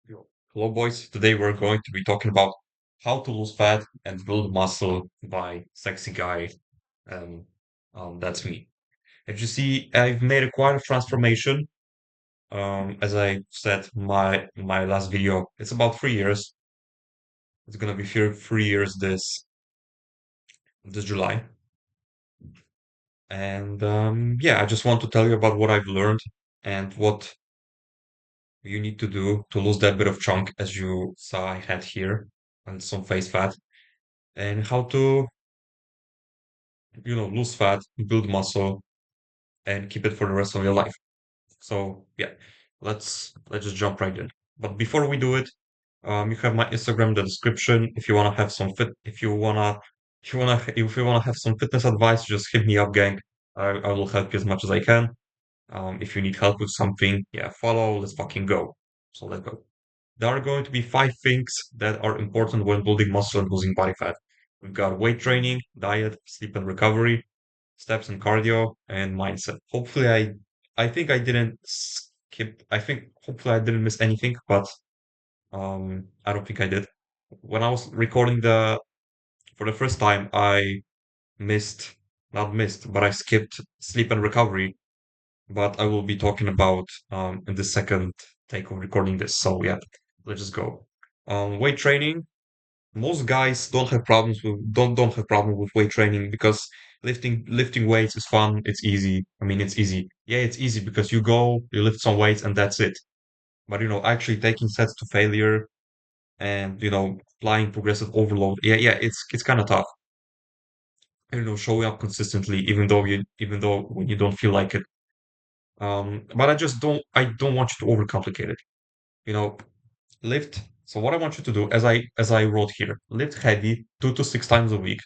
Yo. Hello, boys. Today we're going to be talking about how to lose fat and build muscle by sexy guy. And that's me. As you see, I've made a quite a transformation. As I said, my last video, it's about 3 years. It's gonna be 3 years this July. And yeah, I just want to tell you about what I've learned and what you need to do to lose that bit of chunk, as you saw I had here, and some face fat, and how to lose fat, build muscle, and keep it for the rest of your life. So yeah, let's just jump right in. But before we do it, you have my Instagram in the description. If you wanna have some fit, if you wanna have some fitness advice, just hit me up, gang. I will help you as much as I can. If you need help with something, yeah, follow. Let's fucking go. So let's go. There are going to be 5 things that are important when building muscle and losing body fat. We've got weight training, diet, sleep and recovery, steps and cardio, and mindset. I think I didn't skip. I think hopefully I didn't miss anything, but I don't think I did. When I was recording the for the first time, I missed, not missed, but I skipped sleep and recovery. But I will be talking about in the second take of recording this. So yeah, let's just go. Weight training. Most guys don't have problem with weight training because lifting weights is fun. It's easy. I mean, it's easy. Yeah, it's easy because you go, you lift some weights, and that's it. But actually taking sets to failure and applying progressive overload. Yeah, it's kind of tough. Showing up consistently, even though when you don't feel like it. But I don't want you to overcomplicate it. You know, lift. So what I want you to do, as I wrote here, lift heavy 2 to 6 times a week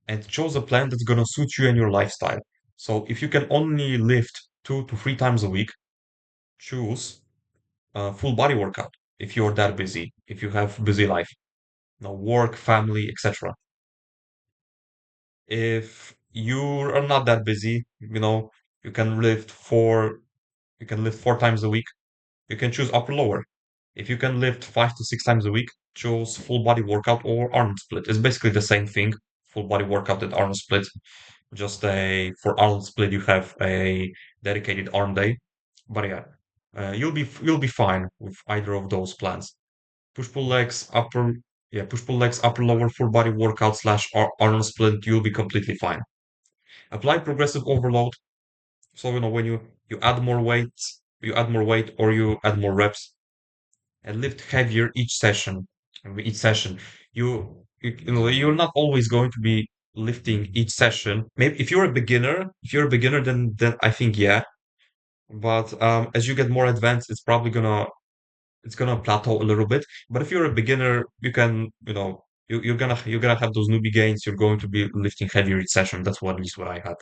and choose a plan that's going to suit you and your lifestyle. So if you can only lift 2 to 3 times a week, choose a full body workout. If you're that busy, if you have busy life, work, family, etc. If you are not that busy, you can lift 4 times a week. You can choose upper lower. If you can lift 5 to 6 times a week, choose full body workout or arm split. It's basically the same thing. Full body workout and arm split. Just for arm split, you have a dedicated arm day. But yeah, you'll be fine with either of those plans. Push pull legs upper, yeah, push pull legs upper lower full body workout slash arm split. You'll be completely fine. Apply progressive overload. So when you add more weight, or you add more reps and lift heavier each session. Each session, you're not always going to be lifting each session. Maybe if you're a beginner, then I think yeah. But as you get more advanced, it's gonna plateau a little bit. But if you're a beginner, you can you're gonna have those newbie gains. You're going to be lifting heavier each session. That's what at least what I had.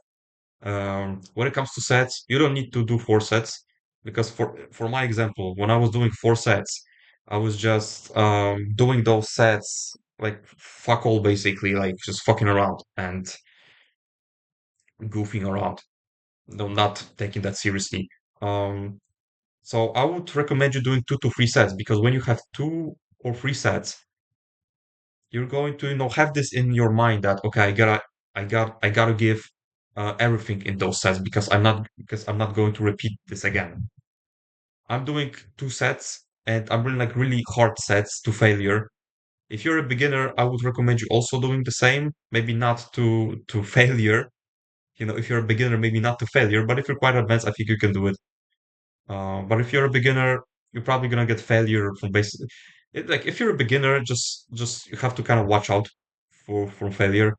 When it comes to sets, you don't need to do 4 sets because for my example, when I was doing 4 sets, I was just doing those sets like fuck all basically, like just fucking around and goofing around. No, not taking that seriously. Um, so I would recommend you doing 2 to 3 sets because when you have 2 or 3 sets, you're going to have this in your mind that okay, I gotta give everything in those sets because I'm not going to repeat this again. I'm doing 2 sets and I'm really like really hard sets to failure. If you're a beginner, I would recommend you also doing the same. Maybe not to failure. If you're a beginner, maybe not to failure, but if you're quite advanced, I think you can do it. But if you're a beginner, you're probably gonna get failure from basic. Like if you're a beginner, just you have to kind of watch out for failure.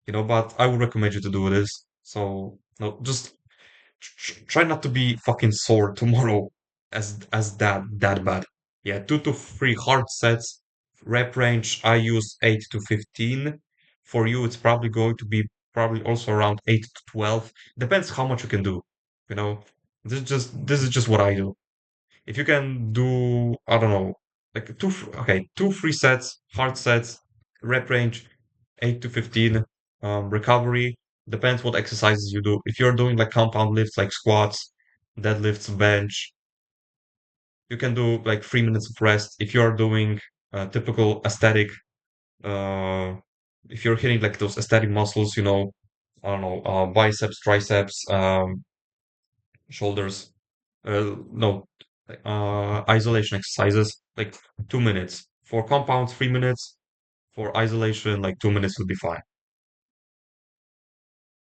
But I would recommend you to do this. So no, just try not to be fucking sore tomorrow as that bad. Yeah, 2 to 3 hard sets. Rep range I use 8 to 15. For you, it's probably going to be probably also around 8 to 12. Depends how much you can do. You know, this is just what I do. If you can do, I don't know, like okay, 2 3 sets, hard sets, rep range 8 to 15. Recovery depends what exercises you do. If you're doing like compound lifts like squats, deadlifts, bench, You can do like 3 minutes of rest. If you're doing typical aesthetic, uh, if you're hitting like those aesthetic muscles, I don't know, biceps, triceps, shoulders, no, isolation exercises, like 2 minutes. For compounds, 3 minutes. For isolation, like 2 minutes will be fine.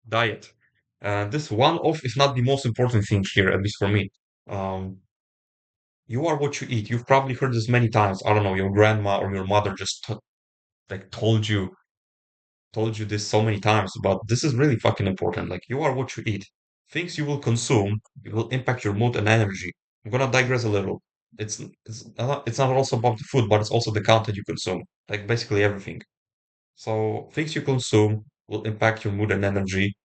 Diet. This one off is not the most important thing here, at least for me. Um, you are what you eat. You've probably heard this many times. I don't know, your grandma or your mother just like told you this so many times, but this is really fucking important. Like you are what you eat. Things you will consume will impact your mood and energy. I'm gonna digress a little. It's not also about the food, but it's also the content you consume. Like basically everything. So things you consume will impact your mood and energy.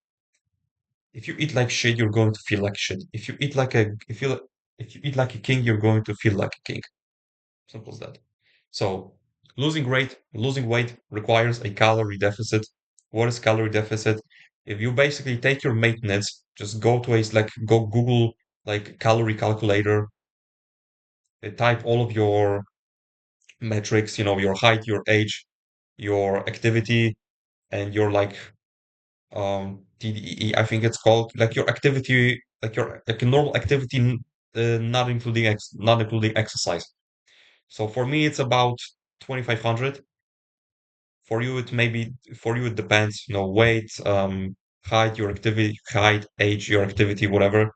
If you eat like shit, you're going to feel like shit. If you eat like a king, you're going to feel like a king. Simple as that. So losing weight requires a calorie deficit. What is calorie deficit? If you basically take your maintenance, just go Google like calorie calculator, type all of your metrics, your height, your age, your activity, and your like TDEE, I think it's called, like your activity, like a normal activity, not including exercise. So for me, it's about 2,500. For you it depends, weight, height, your activity, height, age, your activity, whatever,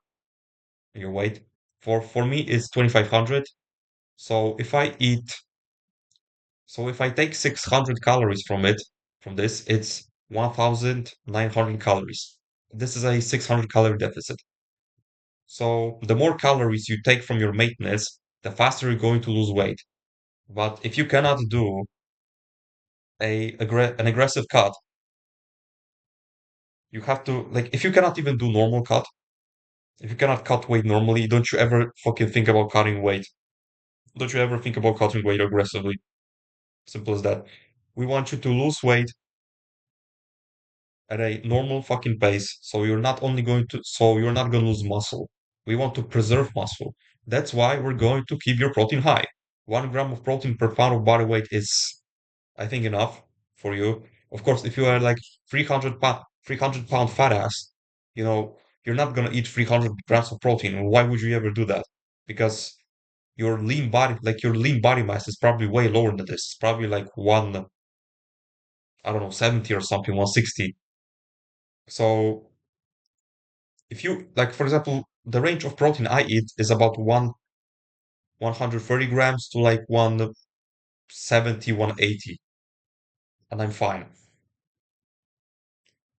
your weight. For me, it's 2,500. So if I take 600 calories from this, it's 1,900 calories. This is a 600 calorie deficit. So the more calories you take from your maintenance, the faster you're going to lose weight. But if you cannot do an aggressive cut, you have to, like, if you cannot even do normal cut, if you cannot cut weight normally, don't you ever fucking think about cutting weight. Don't you ever think about cutting weight aggressively. Simple as that. We want you to lose weight at a normal fucking pace, so you're not going to lose muscle. We want to preserve muscle. That's why we're going to keep your protein high. 1 gram of protein per pound of body weight is, I think, enough for you. Of course, if you are like 300 pound fat ass, you're not gonna eat 300 grams of protein. Why would you ever do that? Because your lean body mass is probably way lower than this. It's probably like I don't know, 70 or something, 160. So if you like, for example, the range of protein I eat is about 130 grams to like 170, 180, and I'm fine.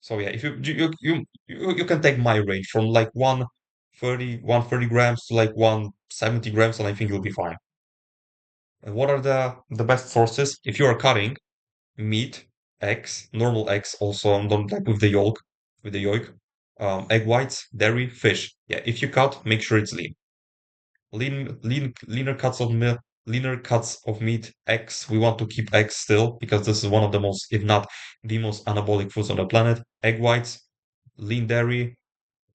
So yeah, if you can take my range from like 130 grams to like 170 grams, and I think you'll be fine. And what are the best sources? If you are cutting meat, eggs, normal eggs, also don't like with the yolk, egg whites, dairy, fish. Yeah, if you cut, make sure it's lean. Leaner cuts of meat, eggs. We want to keep eggs still because this is one of the most, if not the most anabolic foods on the planet. Egg whites, lean dairy,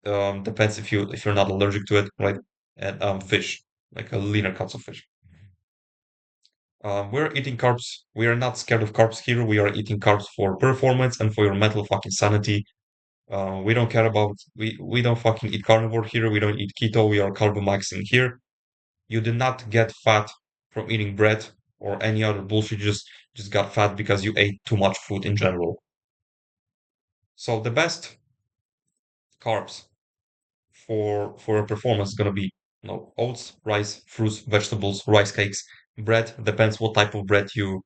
depends if you're not allergic to it, right? And fish, like a leaner cuts of fish. We're eating carbs. We are not scared of carbs here. We are eating carbs for performance and for your mental fucking sanity. We don't care about we don't fucking eat carnivore here. We don't eat keto. We are carbomaxing here. You did not get fat from eating bread or any other bullshit. You just got fat because you ate too much food in general. So the best carbs for a performance is gonna be, oats, rice, fruits, vegetables, rice cakes, bread. Depends what type of bread you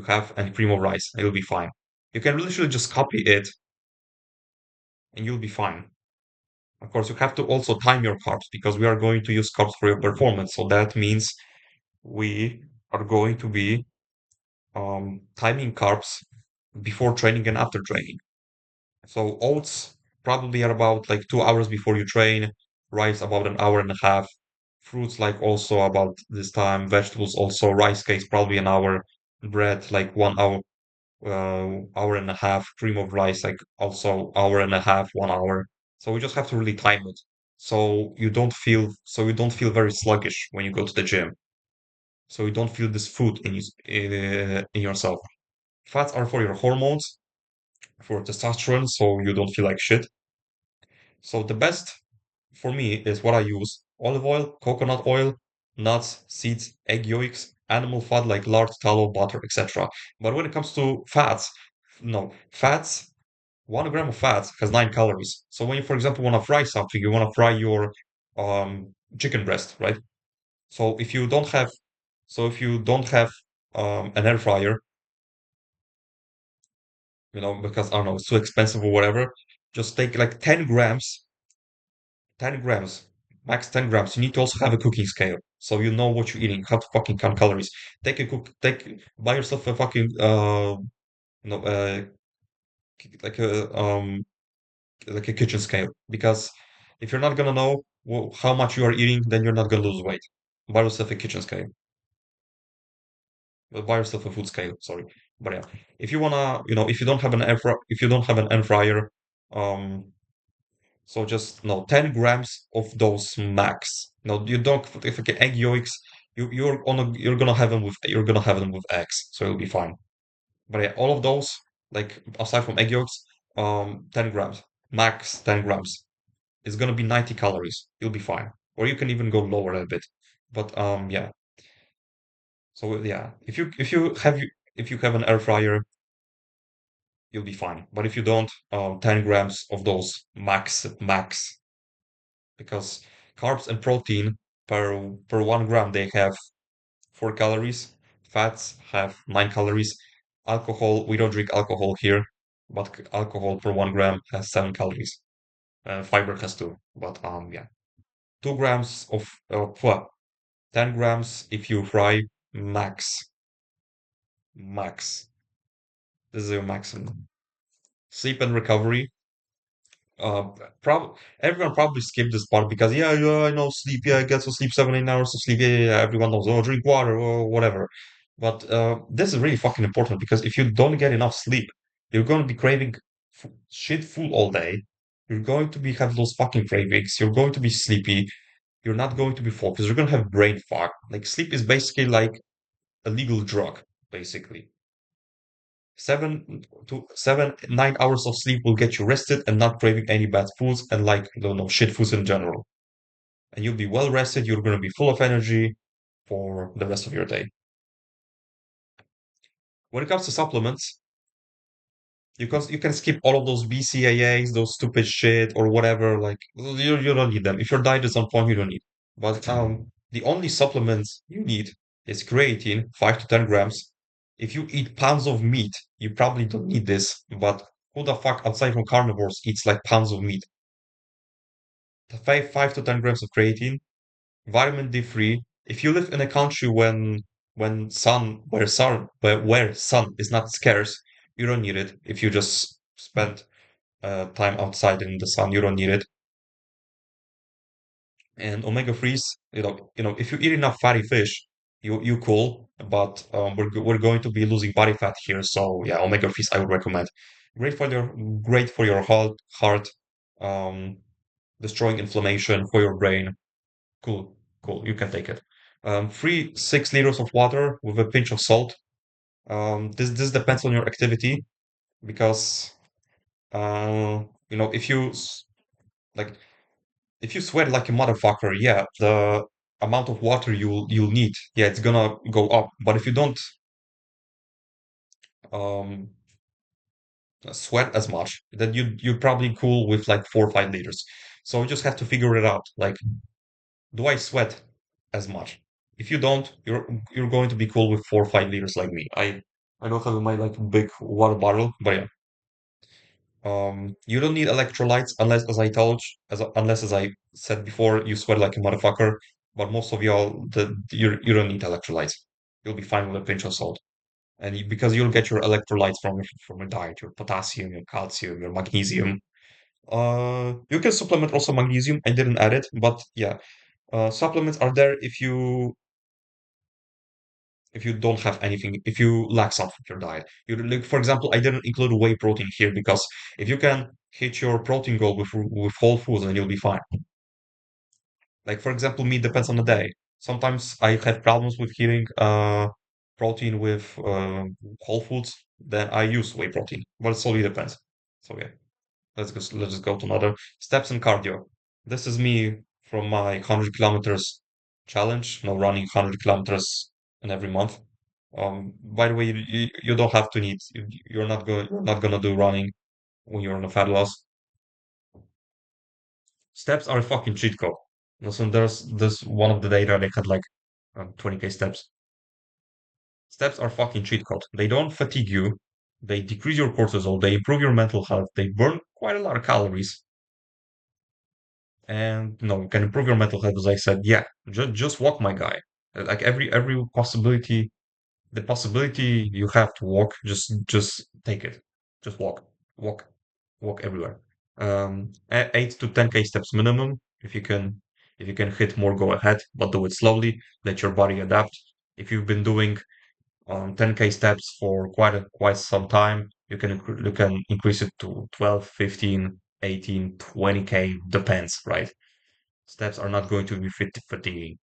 have, and cream of rice. You'll be fine. You can literally just copy it, and you'll be fine. Of course, you have to also time your carbs because we are going to use carbs for your performance. So that means we are going to be timing carbs before training and after training. So oats probably are about like 2 hours before you train, rice about an hour and a half, fruits like also about this time, vegetables also, rice cakes probably an hour, bread like 1 hour, hour and a half, cream of rice like also hour and a half, 1 hour. So we just have to really time it. so you don't feel very sluggish when you go to the gym. So you don't feel this food in yourself. Fats are for your hormones, for testosterone, so you don't feel like shit. So the best for me is what I use: olive oil, coconut oil, nuts, seeds, egg yolks, animal fat like lard, tallow, butter, etc. But when it comes to fats, no, fats, 1 gram of fat has 9 calories. So when you, for example, want to fry something, you want to fry your chicken breast, right? So if you don't have an air fryer, because I don't know, it's too expensive or whatever, just take like 10 grams, max 10 grams. You need to also have a cooking scale. So you know what you're eating, how to fucking count calories. Buy yourself a fucking, you know, uh, like a kitchen scale. Because if you're not gonna know how much you are eating, then you're not gonna lose weight. Buy yourself a kitchen scale. Buy yourself a food scale. Sorry, but yeah, if you wanna, if you don't have if you don't have an air fryer, um, so just no 10 grams of those max. No, you don't. If like egg yolks, you're gonna have them with eggs, so it'll be fine. But yeah, all of those, like aside from egg yolks, 10 grams max, 10 grams. It's gonna be 90 calories. You'll be fine, or you can even go lower a bit. But yeah. So yeah, if you have an air fryer, you'll be fine. But if you don't, 10 grams of those max, because carbs and protein per 1 gram they have 4 calories. Fats have 9 calories. Alcohol, we don't drink alcohol here, but alcohol per 1 gram has 7 calories. Fiber has two, but yeah, 2 grams of 10 grams if you fry max, max. This is your maximum. Sleep and recovery. Uh, Everyone probably skipped this part because yeah, I know sleep. Yeah, I get to sleep 7, 8 hours of sleep. Yeah. Everyone knows. Oh, drink water or whatever. But this is really fucking important because if you don't get enough sleep, you're going to be craving shit food all day. You're going to be have those fucking cravings. You're going to be sleepy. You're not going to be focused. You're going to have brain fog. Like sleep is basically like a legal drug, basically. 7 to 9 hours of sleep will get you rested and not craving any bad foods and like, I don't know, shit foods in general. And you'll be well rested. You're going to be full of energy for the rest of your day. When it comes to supplements, you can skip all of those BCAAs, those stupid shit or whatever. Like you don't need them. If your diet is on point, you don't need. But the only supplements you need is creatine, 5 to 10 grams. If you eat pounds of meat, you probably don't need this. But who the fuck outside from carnivores eats like pounds of meat? The 5 to 10 grams of creatine, vitamin D3. If you live in a country where sun is not scarce, you don't need it. If you just spend time outside in the sun, you don't need it. And omega threes, if you eat enough fatty fish, you cool. But we're going to be losing body fat here, so yeah, omega threes I would recommend. Great for your great for your heart, um, destroying inflammation for your brain. Cool, cool. You can take it. 6 liters of water with a pinch of salt. This depends on your activity because if like if you sweat like a motherfucker, yeah, the amount of water you'll need, yeah, it's gonna go up. But if you don't um sweat as much, then you're probably cool with like 4 or 5 liters. So you just have to figure it out. Like, do I sweat as much? If you don't, you're going to be cool with 4 or 5 liters like me. I don't have my like big water bottle, but yeah. You don't need electrolytes unless, as I said before, you sweat like a motherfucker. But most of you don't need electrolytes. You'll be fine with a pinch of salt, and because you'll get your electrolytes from your diet, your potassium, your calcium, your magnesium. You can supplement also magnesium. I didn't add it, but yeah, supplements are there if you don't have anything, if you lack something in your diet. Like, for example, I didn't include whey protein here because if you can hit your protein goal with whole foods, then you'll be fine. Like for example, meat depends on the day. Sometimes I have problems with hitting protein with whole foods. Then I use whey protein, but it solely depends. So yeah, let's just go to another steps and cardio. This is me from my 100 kilometers challenge. No, running 100 kilometers in every month. By the way, you don't have to need. You're not gonna do running when you're on a fat loss. Steps are a fucking cheat code. So there's this one of the data they had like 20K steps. Steps are fucking cheat code. They don't fatigue you. They decrease your cortisol. They improve your mental health. They burn quite a lot of calories. And no, can improve your mental health. As I said, yeah, just walk, my guy. Like every possibility, the possibility you have to walk, just take it. Just walk, walk everywhere. 8 to 10K steps minimum. If you can hit more, go ahead, but do it slowly. Let your body adapt. If you've been doing 10K steps for quite some time, you can increase it to 12, 15, 18, 20K, depends, right? Steps are not going to be fatiguing.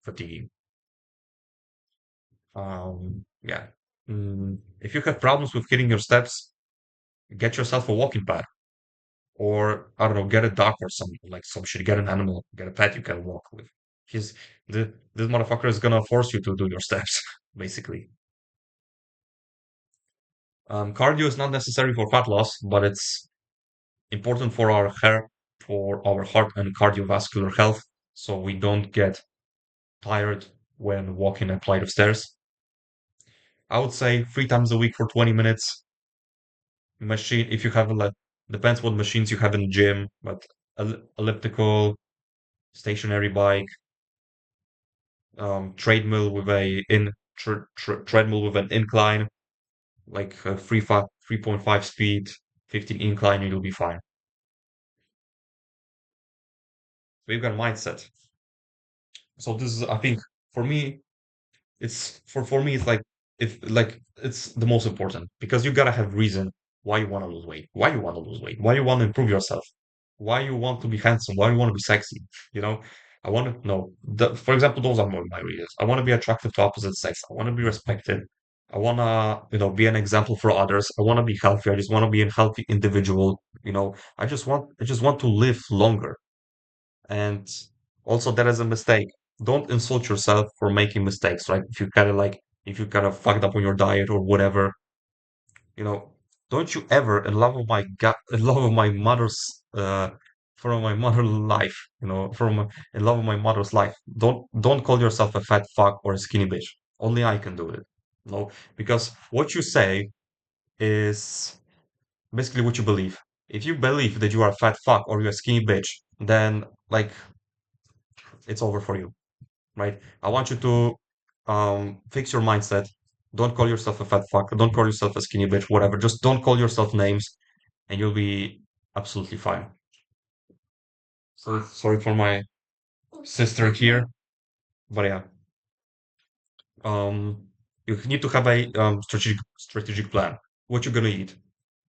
Yeah. If you have problems with hitting your steps, get yourself a walking pad, or I don't know, get a dog or something like some shit. Get an animal, get a pet you can walk with. He's this motherfucker is gonna force you to do your steps, basically. Cardio is not necessary for fat loss, but it's important for our hair, for our heart and cardiovascular health, so we don't get tired when walking a flight of stairs. I would say 3 times a week for 20 minutes. Machine, if you have a like, depends what machines you have in the gym, but elliptical, stationary bike, treadmill with a treadmill with an incline, like 3.5 speed, 15 incline, you'll be fine. So you've got mindset. So this is, I think, for me, for me it's like if like it's the most important because you gotta have reason why you want to lose weight, why you want to lose weight, why you want to improve yourself, why you want to be handsome, why you want to be sexy. You know, I want to know for example, those are my reasons. I want to be attractive to opposite sex. I want to be respected. I want to, be an example for others. I want to be healthy. I just want to be a healthy individual. I just want to live longer. And also, that is a mistake. Don't insult yourself for making mistakes, right? If you kind of fucked up on your diet or whatever, you know, don't you ever, in love of my God, in love of my mother's, from my mother's life, in love of my mother's life, don't call yourself a fat fuck or a skinny bitch. Only I can do it. No, because what you say is basically what you believe. If you believe that you are a fat fuck or you're a skinny bitch, then like it's over for you, right? I want you to fix your mindset. Don't call yourself a fat fuck. Don't call yourself a skinny bitch, whatever. Just don't call yourself names and you'll be absolutely fine. So sorry for my sister here, but yeah. Um, you need to have a strategic plan. What you're gonna eat,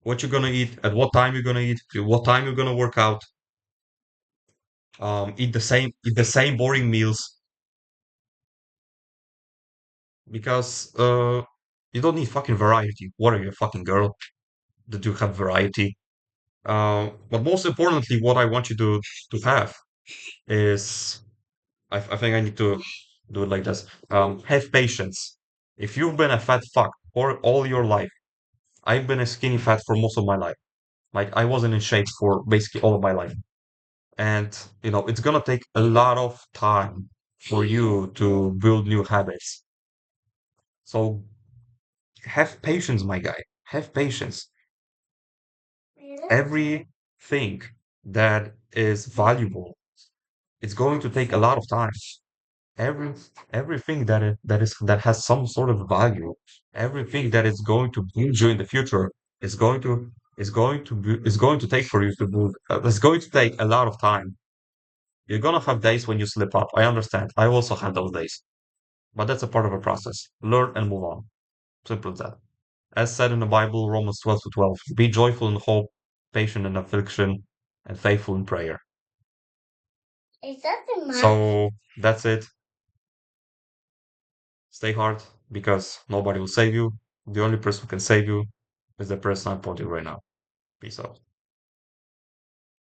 what you're gonna eat, at what time you're gonna eat, at what time you're gonna work out. Eat the same boring meals because you don't need fucking variety. What are you, a fucking girl? That you have variety. But most importantly, what I want you to have is I think I need to do it like this. Have patience. If you've been a fat fuck for all your life, I've been a skinny fat for most of my life. Like I wasn't in shape for basically all of my life. And it's gonna take a lot of time for you to build new habits. So have patience, my guy. Have patience. Everything that is valuable, it's going to take a lot of time. Every everything that has some sort of value, everything that is going to build you in the future is going to take for you to build. It's going to take a lot of time. You're gonna have days when you slip up. I understand. I also had those days, but that's a part of a process. Learn and move on. Simple as that. As said in the Bible, Romans 12:12, be joyful in hope, patient in affliction, and faithful in prayer. So that's it. Stay hard because nobody will save you. The only person who can save you is the person I'm putting right now. Peace out.